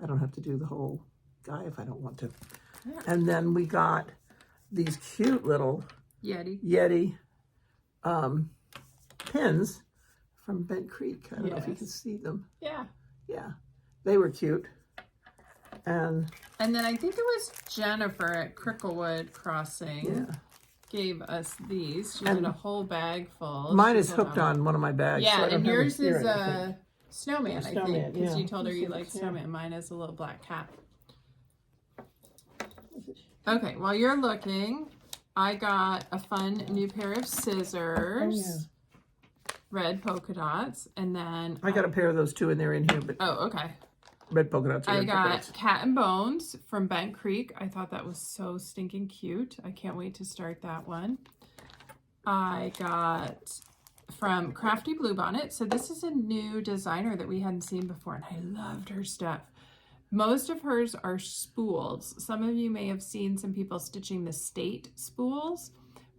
I don't have to do the whole guy if I don't want to. Yeah. And then we got these cute little Yeti pins from Bent Creek. I don't know if you can see them. Yeah. Yeah. They were cute. And then I think it was Jennifer at Cricklewood Crossing gave us these. She did a whole bag full. Mine is hooked on one of my bags. Yeah, so and yours is a snowman, I think. Because you told her you like snowman. Yeah. Mine is a little black cat. Okay, while you're looking, I got a fun new pair of scissors. Red polka dots. And then I got a pair of those too, and they're in here. But okay. Red polka dots. I got Cat and Bones from Bent Creek. I thought that was so stinking cute. I can't wait to start that one. I got from Crafty Bluebonnet. So this is a new designer that we hadn't seen before, and I loved her stuff. Most of hers are spools. Some of you may have seen some people stitching the state spools.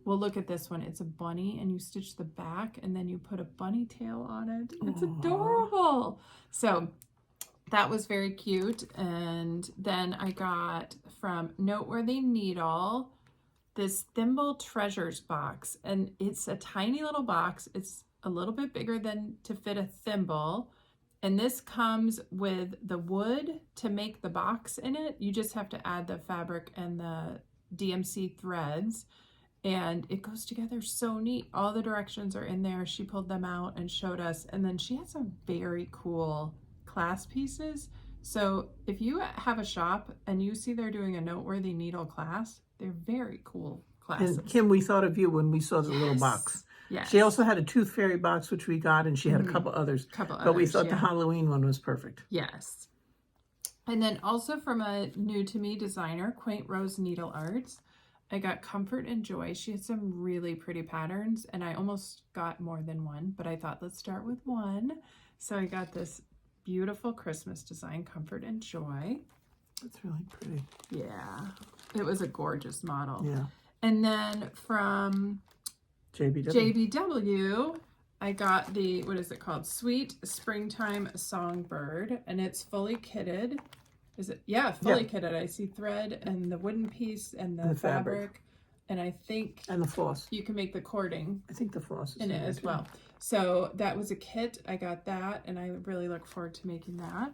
Well, look at this one. It's a bunny, and you stitch the back, and then you put a bunny tail on it. It's adorable. So that was very cute. And then I got from Noteworthy Needle this Thimble Treasures box, and it's a tiny little box. It's a little bit bigger than to fit a thimble. And this comes with the wood to make the box in it. You just have to add the fabric and the DMC threads, and it goes together so neat. All the directions are in there. She pulled them out and showed us. And then she had some very cool class pieces. So if you have a shop and you see they're doing a Noteworthy Needle class, they're very cool classes. And Kim, we thought of you when we saw the little box. Yes. She also had a Tooth Fairy box, which we got, and she had a couple others. But we thought the Halloween one was perfect. Yes. And then also from a new to me designer, Quaint Rose Needle Arts, I got Comfort and Joy. She had some really pretty patterns, and I almost got more than one, but I thought let's start with one. So I got this beautiful Christmas design, Comfort and Joy. It's really pretty. Yeah. It was a gorgeous model. Yeah. And then from JBW, I got the, what is it called? Sweet Springtime Songbird, and it's fully kitted. Is it? Yeah, fully kitted. I see thread and the wooden piece and the fabric. And I think... And the floss. You can make the cording. I think the floss is in it as well. So that was a kit. I got that, and I really look forward to making that.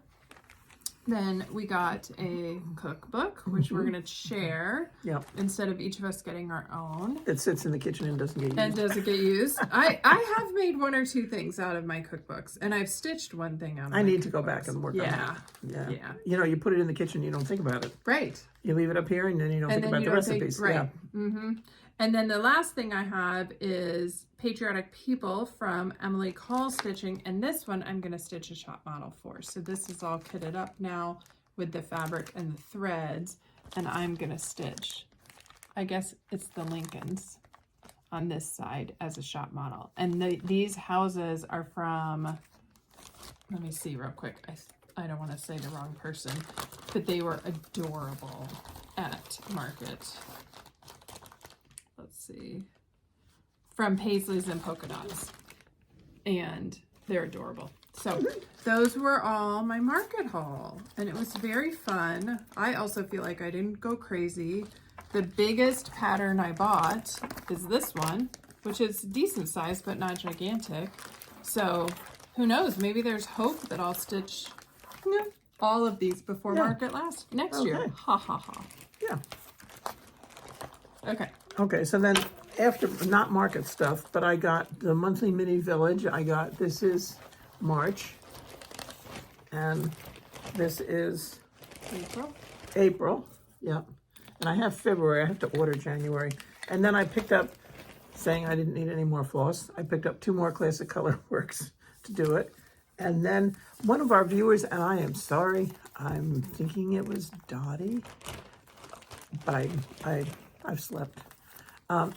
Then we got a cookbook, which we're going to share instead of each of us getting our own. It sits in the kitchen and doesn't get used. And doesn't get used. I have made one or two things out of my cookbooks, and I've stitched one thing out of my I need to go back and work on it. Yeah. You know, you put it in the kitchen, you don't think about it. Right. You leave it up here and then you don't And think then about you the don't think- recipes. right. Yeah. Mm-hmm. And then the last thing I have is Patriotic People from Emily Tall Stitching. And this one I'm going to stitch a shop model for. So this is all kitted up now with the fabric and the threads. And I'm going to stitch, I guess it's the Lincolns on this side as a shop model. And these houses are from, let me see real quick. I don't want to say the wrong person, but they were adorable at market. Let's see. From Paisleys and Polka Dots. And they're adorable. So those were all my market haul. And it was very fun. I also feel like I didn't go crazy. The biggest pattern I bought is this one, which is decent size, but not gigantic. So who knows? Maybe there's hope that I'll stitch all of these before market next year. Ha ha ha. Yeah. Okay. Okay, so then after, not market stuff, but I got the monthly mini village. I got, this is March, and this is April. Yeah. And I have February. I have to order January. And then I picked up, saying I didn't need any more floss, I picked up 2 more Classic Color Works to do it. And then one of our viewers, and I am sorry, I'm thinking it was Dottie, but I've slept,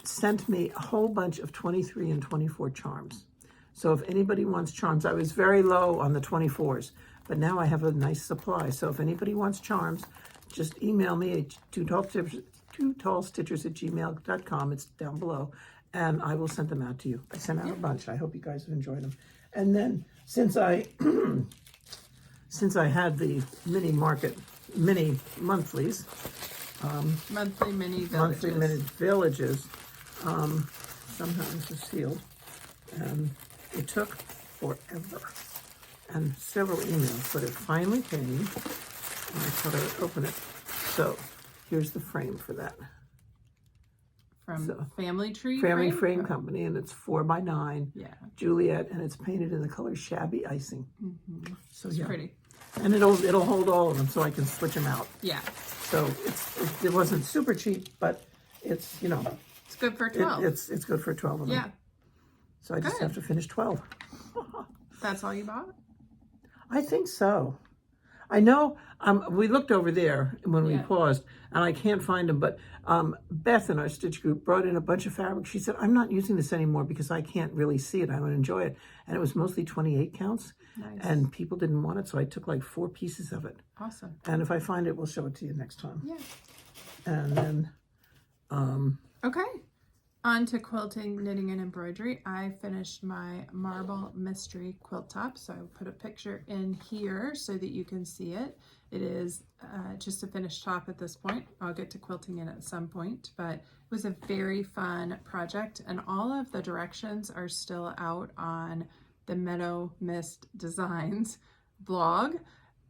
sent me a whole bunch of 23 and 24 charms. So if anybody wants charms, I was very low on the 24s, but now I have a nice supply. So if anybody wants charms, just email me at 2tallstitchers@gmail.com. It's down below, and I will send them out to you. I sent out a bunch. I hope you guys have enjoyed them. And then since I had the mini monthlies, Monthly mini villages. monthly mini villages, somehow this is sealed, and it took forever and several emails, but it finally came. And I thought I would open it. So here's the frame for that. From Family Tree Family Frame Company, and it's 4x9. Yeah. Juliet, and it's painted in the color Shabby Icing. So It's pretty. And it'll hold all of them, so I can switch them out. Yeah. So it wasn't super cheap, but it's, you know, It's good for 12. it's good for 12 of them. Yeah. So I just have to finish 12. That's all you bought? I think so. I know, we looked over there when we paused, and I can't find them, but Beth in our stitch group brought in a bunch of fabric. She said, I'm not using this anymore because I can't really see it. I don't enjoy it. And it was mostly 28 counts, and people didn't want it, so I took like 4 pieces of it. Awesome. And if I find it, we'll show it to you next time. Yeah. And then, okay. On to quilting, knitting, and embroidery. I finished my marble mystery quilt top, so I put a picture in here so that you can see it. It is just a finished top at this point. I'll get to quilting it at some point, but it was a very fun project, and all of the directions are still out on the Meadow Mist Designs blog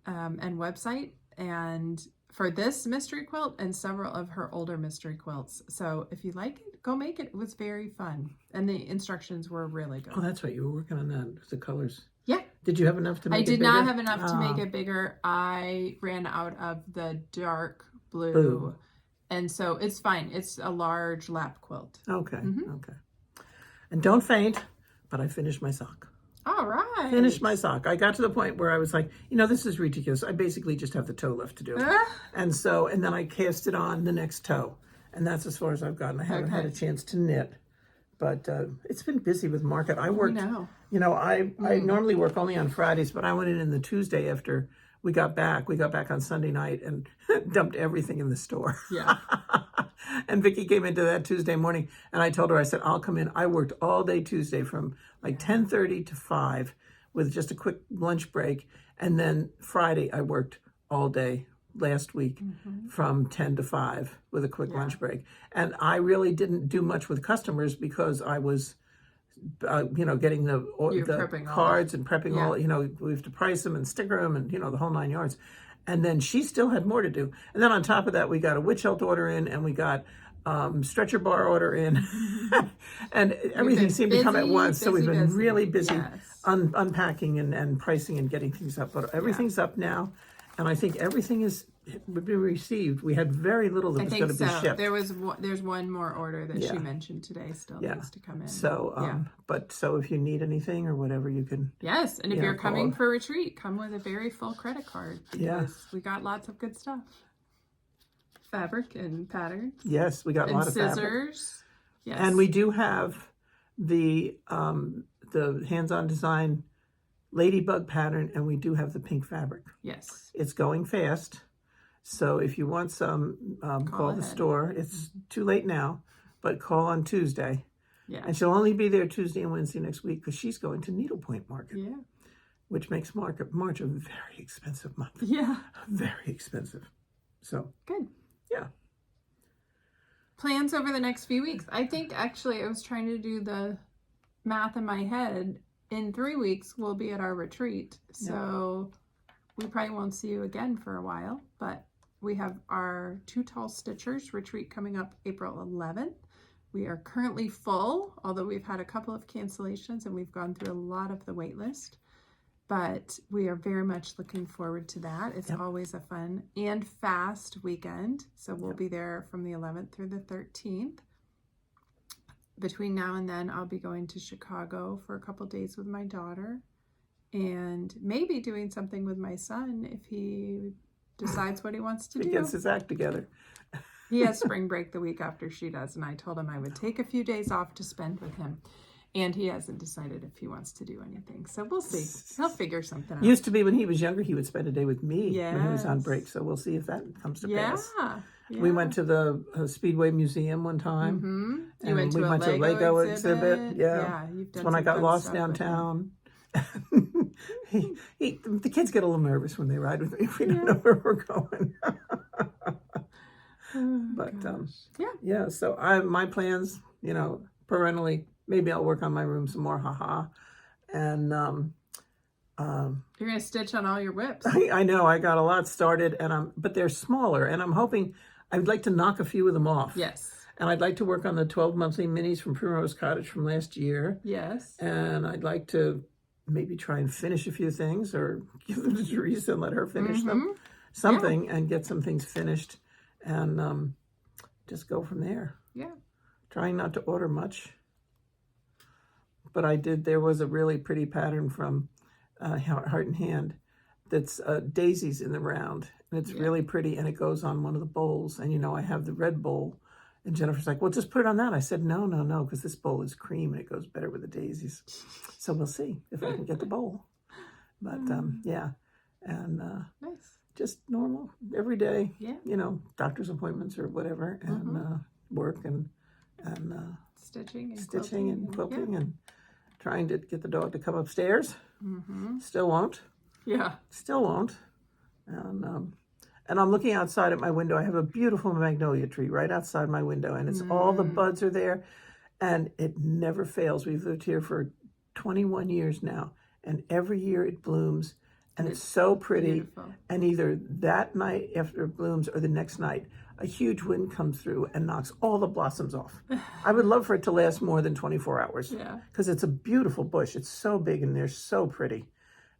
and website, and for this mystery quilt and several of her older mystery quilts. So if you like it, go make it. It was very fun. And the instructions were really good. oh, that's right. You were working on that, the colors. Yeah. Did you have enough to make it bigger? I did not have enough to make it bigger. I ran out of the dark blue. And so it's fine. It's a large lap quilt. Okay, okay. And don't faint, but I finished my sock. All right. Finished my sock. I got to the point where I was like, you know, this is ridiculous. I basically just have the toe left to do. And then I cast it on the next toe. And that's as far as I've gotten. I haven't had a chance to knit. But it's been busy with market. I worked, you know, I normally work only on Fridays, but I went in the Tuesday after we got back. We got back on Sunday night and dumped everything in the store. Yeah. And Vicki came into that Tuesday morning, and I told her, I said, I'll come in. I worked all day Tuesday from like 10:30 to 5 with just a quick lunch break. And then Friday, I worked all day last week from 10 to 5 with a quick lunch break. And I really didn't do much with customers because I was, you know, getting the cards and prepping all, you know, we have to price them and sticker them and, you know, the whole 9 yards. And then she still had more to do. And then on top of that, we got a witch hilt order in, and we got stretcher bar order in. And everything seemed to come at once. So we've been really busy unpacking and pricing and getting things up. But everything's up now. And I think everything is would be received. We had very little that I was think going to be so. shipped. There's one more order that she Yeah. mentioned today still Yeah. needs to come in. So, Yeah. but so if you need anything or whatever, you can. Yes, and if Yeah, you're coming call. for retreat, come with a very full credit card because Yeah. we got lots of good stuff. Fabric and patterns. Yes, we got a And lot of fabric. scissors. Yes. And we do have the hands-on design ladybug pattern, and we do have the pink fabric. Yes. It's going fast. So if you want some, call the ahead. store. It's too late now, but call on Tuesday. Yeah. And she'll only be there Tuesday and Wednesday next week because she's going to Needlepoint Market, Yeah. which makes March a very expensive month. Yeah. Very expensive. So, Good. yeah. Plans over the next few weeks. I think actually I was trying to do the math in my head. In 3 weeks, we'll be at our retreat. So we probably won't see you again for a while, but we have our Two Tall Stitchers retreat coming up April 11th. We are currently full, although we've had a couple of cancellations and we've gone through a lot of the wait list. But we are very much looking forward to that. It's always a fun and fast weekend. So we'll be there from the 11th through the 13th. Between now and then, I'll be going to Chicago for a couple days with my daughter and maybe doing something with my son if he decides what he wants to do. He gets his act together. He has spring break the week after she does, and I told him I would take a few days off to spend with him. And he hasn't decided if he wants to do anything. So we'll see. He'll figure something out. Used to be when he was younger, he would spend a day with me when he was on Yes. break. So we'll see if that comes to pass. Yeah. We went to the Speedway Museum one time. Mm-hmm. You And went to we a went to a Lego exhibit. Yeah, you've done When I some got fun lost stuff with him. downtown. The kids get a little nervous when they ride with me if we don't know where we're going. But yeah. So my plans, perennially. Maybe I'll work on my room some more. Haha. And you're gonna stitch on all your whips. I know I got a lot started, but they're smaller, and I'm hoping I'd like to knock a few of them off. Yes. And I'd like to work on the 12 monthly minis from Primrose Cottage from last year. Yes. And I'd like to maybe try and finish a few things or give them to Teresa and let her finish them. Something and get some things finished and just go from there. Yeah. Trying not to order much. But there was a really pretty pattern from Heart and Hand that's daisies in the round. And it's really pretty and it goes on one of the bowls. And I have the red bowl. And Jennifer's like, well, just put it on that. I said, no, because this bowl is cream and it goes better with the daisies. So we'll see if I can get the bowl. But yeah. And Nice. just normal, every day, Yeah. doctor's appointments or whatever, and work and Stitching and quilting and trying to get the dog to come upstairs. Mm-hmm. Still won't. Yeah. Still won't. And I'm looking outside at my window. I have a beautiful magnolia tree right outside my window, and it's all the buds are there, and it never fails. We've lived here for 21 years now, and every year it blooms, and it's so pretty. Beautiful. And either that night after it blooms or the next night, a huge wind comes through and knocks all the blossoms off. I would love for it to last more than 24 hours. Yeah. Because it's a beautiful bush. It's so big and they're so pretty.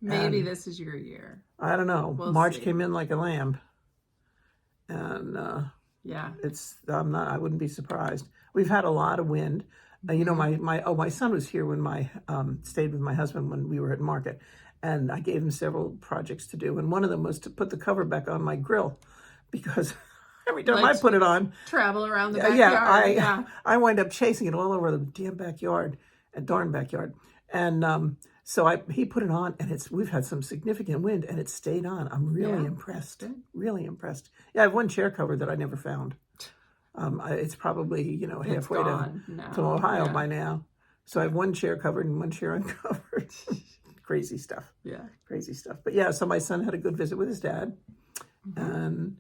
Maybe this is your year. I don't know. We'll March see. came in like a lamb. And Yeah. I wouldn't be surprised. We've had a lot of wind. My son was here when stayed with my husband when we were at market. And I gave him several projects to do. And one of them was to put the cover back on my grill because every time I put it on, travel around the backyard. I wind up chasing it all over the damn backyard, darn backyard. And so he put it on, and we've had some significant wind, and it stayed on. I'm really impressed. Really impressed. Yeah, I have one chair cover that I never found. It's probably halfway to Ohio by now. So I have one chair covered and one chair uncovered. Crazy stuff. Yeah, crazy stuff. But yeah, so my son had a good visit with his dad, and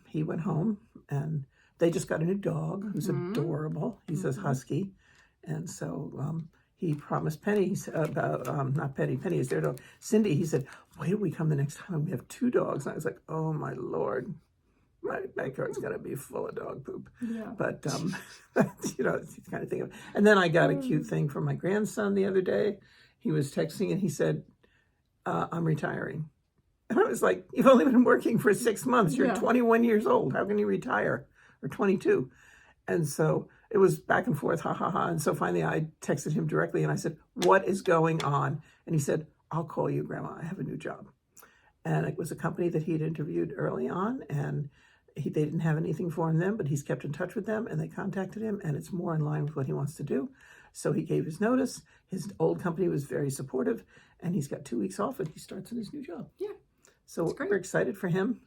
he went home, and they just got a new dog who's adorable. He's a husky, and so he promised Penny about not Penny. Penny is their dog. Cindy. He said, "Wait till we come the next time and we have 2 dogs." And I was like, "Oh my Lord, my backyard's gonna be full of dog poop." Yeah. But it's the kind of thing. And then I got a cute thing from my grandson the other day. He was texting and he said, "I'm retiring." And I was like, you've only been working for 6 months. You're Yeah. 21 years old. How can you retire? Or 22. And so it was back and forth, ha, ha, ha. And so finally I texted him directly and I said, what is going on? And he said, I'll call you, Grandma. I have a new job. And it was a company that he'd interviewed early on, and they didn't have anything for him then, but he's kept in touch with them, and they contacted him, and it's more in line with what he wants to do. So he gave his notice. His old company was very supportive, and he's got 2 weeks off, and he starts in his new job. Yeah. So we're excited for him,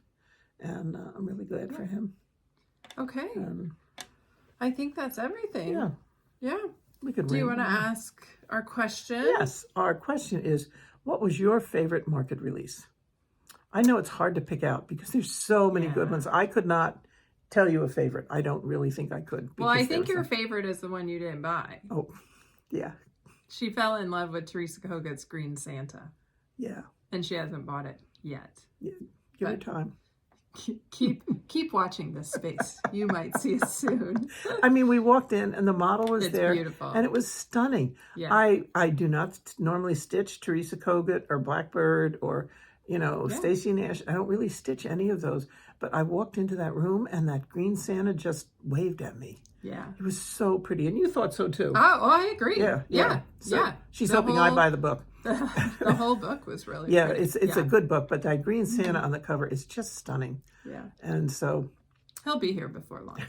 and I'm really glad for him. Okay. I think that's everything. Yeah. Yeah. We could. Do you want to ask our question? Yes. Our question is, what was your favorite market release? I know it's hard to pick out because there's so many good ones. I could not tell you a favorite. I don't really think I could. Well, I think your favorite is the one you didn't buy. Oh, yeah. She fell in love with Teresa Kogat's Green Santa. Yeah. And she hasn't bought it yet. Yeah. Give her time. Keep watching this space. You might see it soon. I mean, we walked in and the model was It's there. beautiful. And it was stunning. Yeah. I do not normally stitch Teresa Kogut or Blackbird or, Stacey Nash. I don't really stitch any of those. But I walked into that room and that Green Santa just waved at me. Yeah. It was so pretty. And you thought so too. Oh, I agree. Yeah. So she's hoping I buy the book. The whole book was really pretty. It's a good book, but that Green Santa on the cover is just stunning. Yeah. And so he'll be here before long.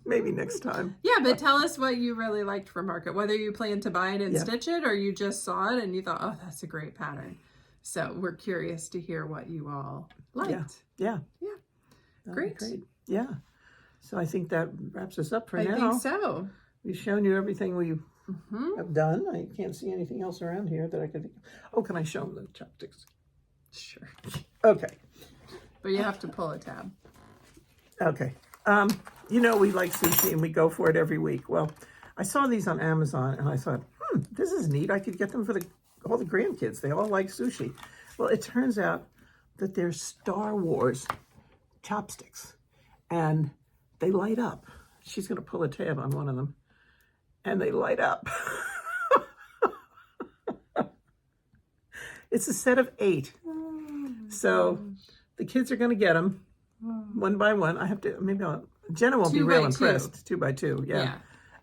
maybe next time. Yeah, but tell us what you really liked from Market, whether you plan to buy it and stitch it or you just saw it and you thought, oh, that's a great pattern. So we're curious to hear what you all liked. Yeah. Great. Yeah. So I think that wraps us up for now. I think so. We've shown you everything we have done. I can't see anything else around here that I could think of. Oh, can I show them the chopsticks? Sure. Okay. But you have to pull a tab. Okay. We like sushi and we go for it every week. Well, I saw these on Amazon and I thought, this is neat. I could get them for all the grandkids. They all like sushi. Well, it turns out that they're Star Wars chopsticks and they light up. She's going to pull a tab on one of them and they light up. It's a set of 8. So the kids are going to get them one by one. I have to, Jenna won't be real impressed. 2 by 2, yeah.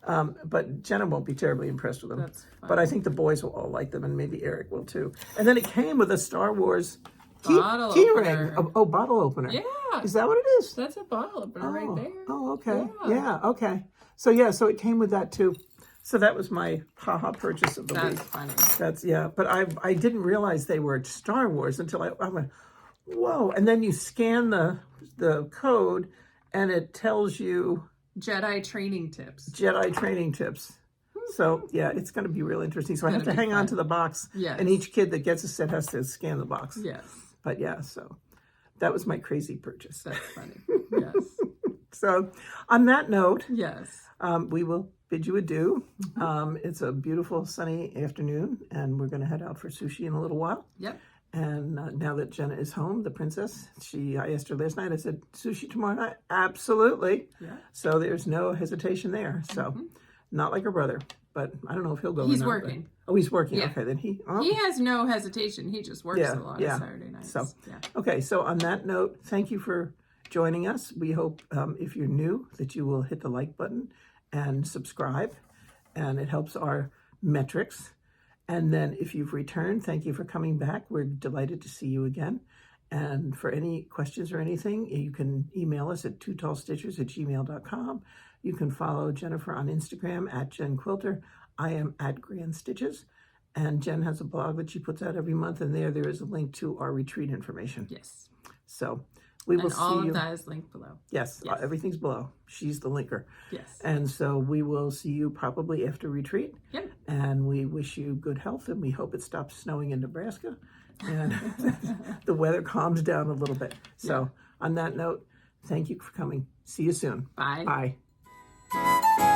But Jenna won't be terribly impressed with them. That's fine. But I think the boys will all like them, and maybe Eric will too. And then it came with a Star Wars Bottle key opener. ring. Oh, bottle opener. Yeah. Is that what it is? That's a bottle opener right there. Oh, okay. Yeah. Okay. So it came with that too. So that was my haha purchase of the week. That's funny. But I didn't realize they were Star Wars until I went, whoa. And then you scan the code and it tells you Jedi training tips. So it's going to be real interesting. So I have to hang on to the box. Yes. And each kid that gets a set has to scan the box. Yes. But so that was my crazy purchase. That's funny. Yes. So on that note, Yes. we will bid you adieu. It's a beautiful sunny afternoon and we're going to head out for sushi in a little while. Yep. And now that Jenna is home, the princess, I asked her last night, I said, sushi tomorrow night? Absolutely. Yeah. So there's no hesitation there. So not like her brother, but I don't know if he'll go. He's working. He's working. Yeah. Okay, then he has no hesitation. He just works a lot of Saturday nights. So, okay. So on that note, thank you for joining us. We hope if you're new that you will hit the like button and subscribe, and it helps our metrics. And then if you've returned, thank you for coming back. We're delighted to see you again. And for any questions or anything, you can email us at twotallstitchers@gmail.com. You can follow Jennifer on Instagram @JenQuilter. I am @GrandStitches. And Jen has a blog that she puts out every month. And there is a link to our retreat information. Yes. So we will see you. And all of that is linked below. Yes, everything's below. She's the linker. Yes. And so we will see you probably after retreat. Yep. And we wish you good health, and we hope it stops snowing in Nebraska and the weather calms down a little bit. So on that note, thank you for coming. See you soon. Bye. Bye.